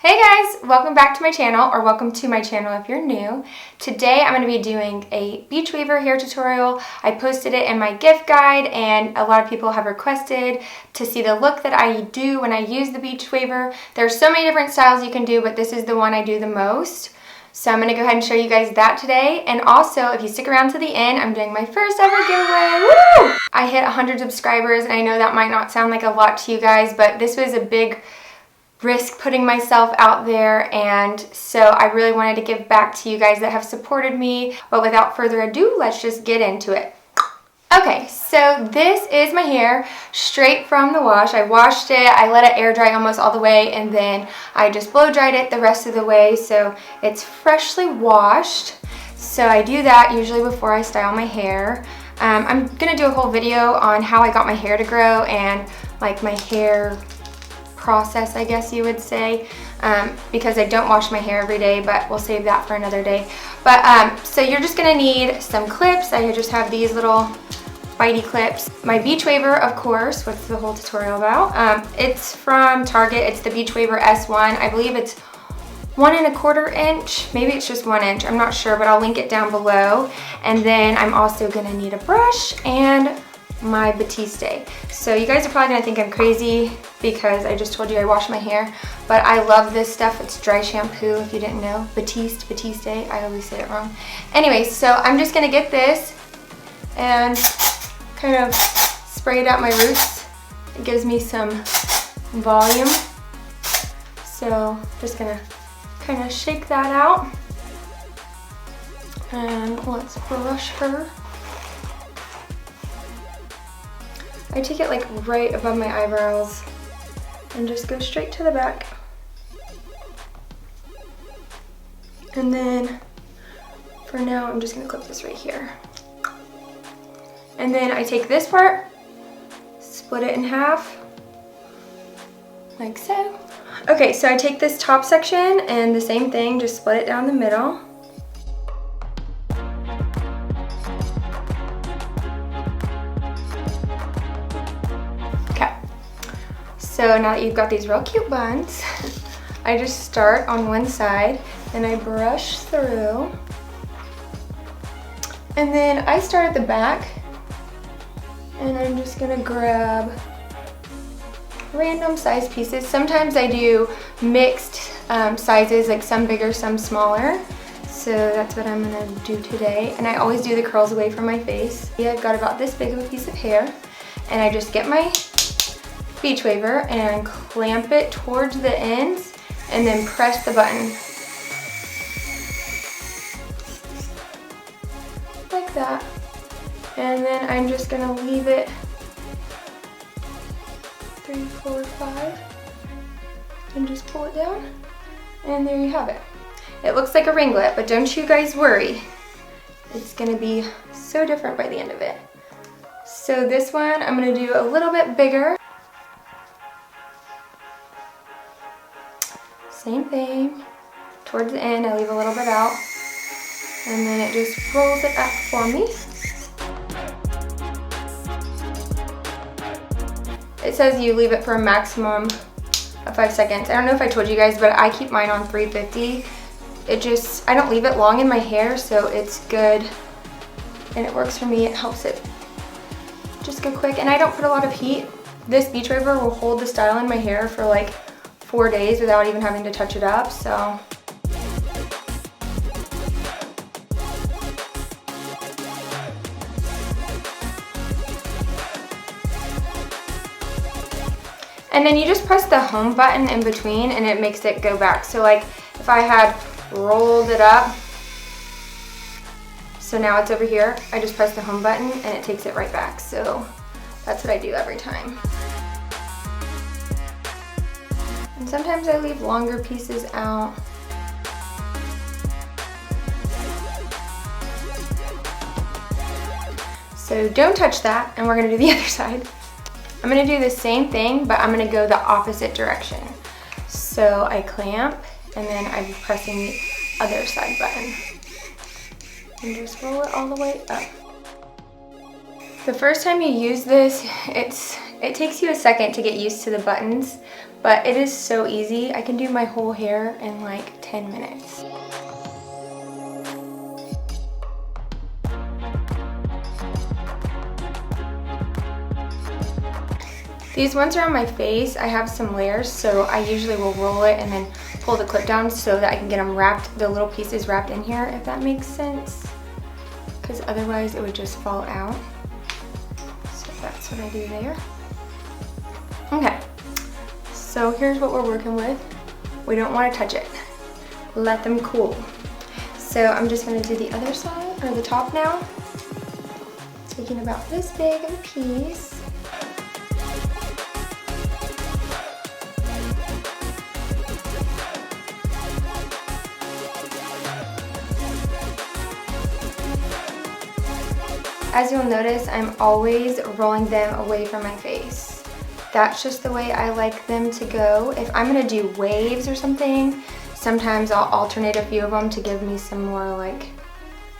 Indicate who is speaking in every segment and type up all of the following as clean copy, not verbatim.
Speaker 1: Hey guys, welcome back to my channel, or welcome to my channel if you're new. Today I'm going to be doing a Beachwaver hair tutorial. I posted it in my gift guide and a lot of people have requested to see the look that I do when I use the Beachwaver. There's so many different styles you can do, but this is the one I do the most. So I'm going to go ahead and show you guys that today. And also, if you stick around to the end, I'm doing my first ever giveaway. Woo! I hit 100 subscribers and I know that might not sound like a lot to you guys, but this was a big risk putting myself out there, and so I really wanted to give back to you guys that have supported me. But without further ado, let's just get into it. Okay, so this is my hair straight from the wash. I washed it, I let it air dry almost all the way, and then I just blow dried it the rest of the way, so it's freshly washed. So I do that usually before I style my hair. I'm gonna do a whole video on how I got my hair to grow and like my hair process, I guess you would say, because I don't wash my hair every day, but we'll save that for another day. But so you're just gonna need some clips. I just have these little bitey clips. My Beachwaver, of course, what's the whole tutorial about? It's from Target. It's the Beachwaver S1. I believe it's 1 1/4 inch. Maybe it's just 1 inch. I'm not sure, but I'll link it down below. And then I'm also gonna need a brush and my Batiste. So you guys are probably gonna think I'm crazy because I just told you I wash my hair, but I love this stuff. It's dry shampoo, if you didn't know. Batiste, I always say it wrong. Anyway, so I'm just gonna get this and kind of spray it at my roots. It gives me some volume. So just gonna kind of shake that out. And let's brush her. I take it like right above my eyebrows and just go straight to the back. And then for now, I'm just gonna clip this right here. And then I take this part, split it in half, like so. Okay, so I take this top section and the same thing, just split it down the middle. So now that you've got these real cute buns, I just start on one side and I brush through. And then I start at the back and I'm just gonna grab random size pieces. Sometimes I do mixed sizes, like some bigger, some smaller. So that's what I'm gonna do today. And I always do the curls away from my face. Yeah, I've got about this big of a piece of hair and I just get my Beachwaver and clamp it towards the ends and then press the button. Like that. And then I'm just gonna leave it 3, 4, 5 and just pull it down. And there you have it. It looks like a ringlet, but don't you guys worry. It's gonna be so different by the end of it. So this one I'm gonna do a little bit bigger. Same thing, towards the end I leave a little bit out and then it just rolls it up for me. It says you leave it for a maximum of 5 seconds. I don't know if I told you guys, but I keep mine on 350. I don't leave it long in my hair, so it's good and it works for me. It helps it just go quick, and I don't put a lot of heat. This Beachwaver will hold the style in my hair for like 4 days without even having to touch it up, so. And then you just press the home button in between and it makes it go back. So like if I had rolled it up, so now it's over here, I just press the home button and it takes it right back. So that's what I do every time. And sometimes I leave longer pieces out. So don't touch that, and we're gonna do the other side. I'm gonna do the same thing, but I'm gonna go the opposite direction. So I clamp, and then I'm pressing the other side button. And just roll it all the way up. The first time you use this, it's It takes you a second to get used to the buttons, but it is so easy. I can do my whole hair in like 10 minutes. These ones are on my face. I have some layers, so I usually will roll it and then pull the clip down so that I can get them wrapped, the little pieces wrapped in here, if that makes sense. Because otherwise it would just fall out. So that's what I do there. Okay, so here's what we're working with. We don't want to touch it. Let them cool. So I'm just going to do the other side, or the top now. Taking about this big of a piece. As you'll notice, I'm always rolling them away from my face. That's just the way I like them to go. If I'm gonna do waves or something, sometimes I'll alternate a few of them to give me some more like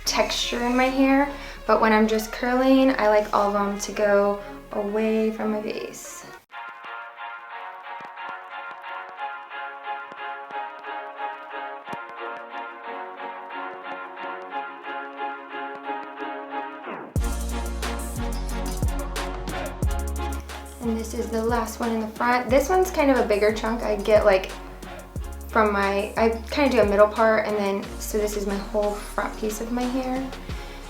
Speaker 1: texture in my hair. But when I'm just curling, I like all of them to go away from my face. And this is the last one in the front. This one's kind of a bigger chunk. I get like from my, I kind of do a middle part, and then, so this is my whole front piece of my hair.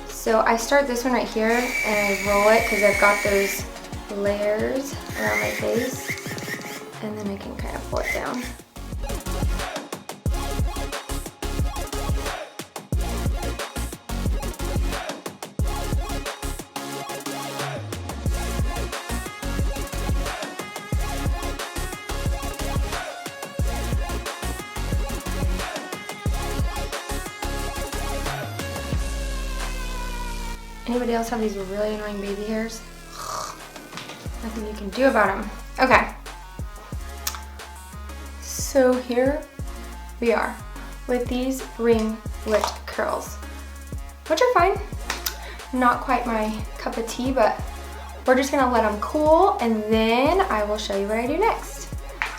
Speaker 1: So I start this one right here and I roll it because I've got those layers around my face, and then I can kind of pull it down. Anybody else have these really annoying baby hairs? Nothing you can do about them. Okay. So here we are with these ringlet curls, which are fine. Not quite my cup of tea, but we're just gonna let them cool, and then I will show you what I do next.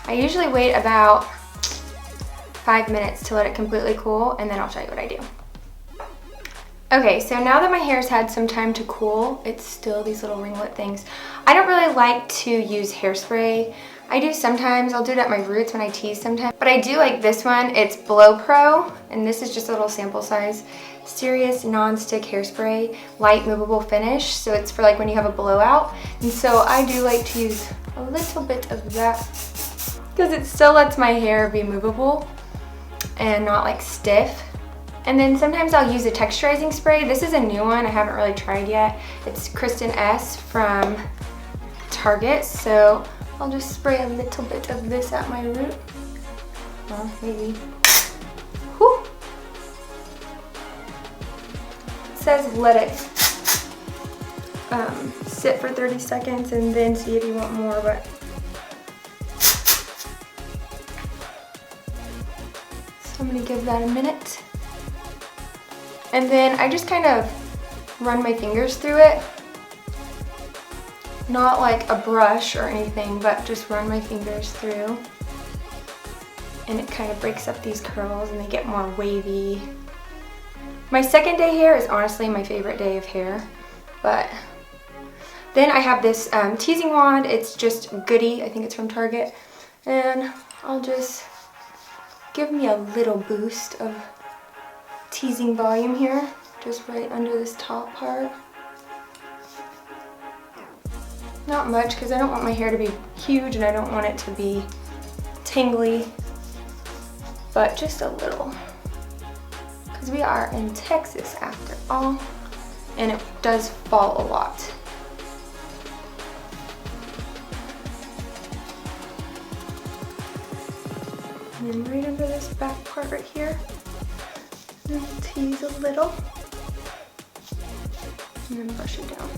Speaker 1: I usually wait about 5 minutes to let it completely cool, and then I'll show you what I do. Okay, so now that my hair's had some time to cool, it's still these little ringlet things. I don't really like to use hairspray. I do sometimes, I'll do it at my roots when I tease sometimes, but I do like this one. It's Blow Pro, and this is just a little sample size. Serious non-stick hairspray, light movable finish, so it's for like when you have a blowout. And so I do like to use a little bit of that because it still lets my hair be movable and not like stiff. And then sometimes I'll use a texturizing spray. This is a new one I haven't really tried yet. It's Kristen S from Target. So I'll just spray a little bit of this at my root. Well, maybe. Whew. It says let it sit for 30 seconds and then see if you want more, but so I'm gonna give that a minute. And then I just kind of run my fingers through it. Not like a brush or anything, but just run my fingers through. And it kind of breaks up these curls and they get more wavy. My second day hair is honestly my favorite day of hair. But then I have this teasing wand. It's just Goody, I think it's from Target. And I'll just give me a little boost of teasing volume here, just right under this top part. Not much, because I don't want my hair to be huge and I don't want it to be tangly, but just a little. Because we are in Texas after all, and it does fall a lot. And then right under this back part right here, tease a little, and then brush it down.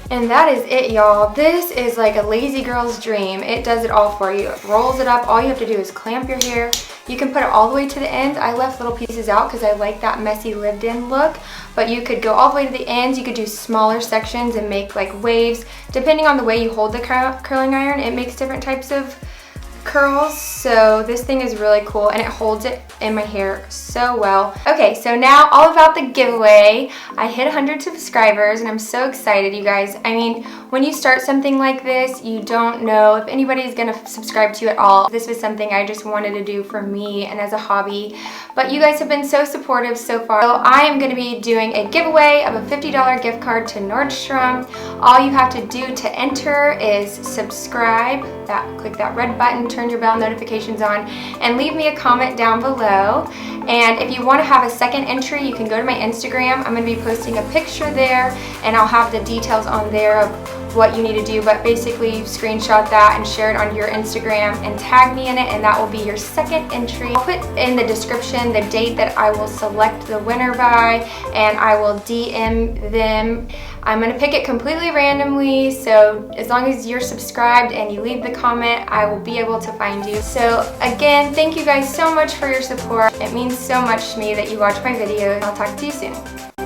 Speaker 1: And that is it, y'all. This is like a lazy girl's dream. It does it all for you. It rolls it up. All you have to do is clamp your hair. You can put it all the way to the end. I left little pieces out because I like that messy lived-in look. But you could go all the way to the ends. You could do smaller sections and make like waves. Depending on the way you hold the curling iron, it makes different types of curls. So this thing is really cool and it holds it in my hair so well. Okay, so now all about the giveaway. I hit 100 subscribers and I'm so excited, you guys. I mean, when you start something like this, you don't know if anybody's gonna subscribe to you at all. This was something I just wanted to do for me and as a hobby, but you guys have been so supportive so far. So I am gonna be doing a giveaway of a $50 gift card to Nordstrom. All you have to do to enter is subscribe, click that red button, turn your bell notifications on, and leave me a comment down below. And if you want to have a second entry, you can go to my Instagram. I'm going to be posting a picture there, and I'll have the details on there of what you need to do, but basically screenshot that and share it on your Instagram and tag me in it, and that will be your second entry. I'll put in the description the date that I will select the winner by, and I will DM them. I'm going to pick it completely randomly, so as long as you're subscribed and you leave the comment, I will be able to find you. So again, thank you guys so much for your support. It means so much to me that you watch my videos. I'll talk to you soon.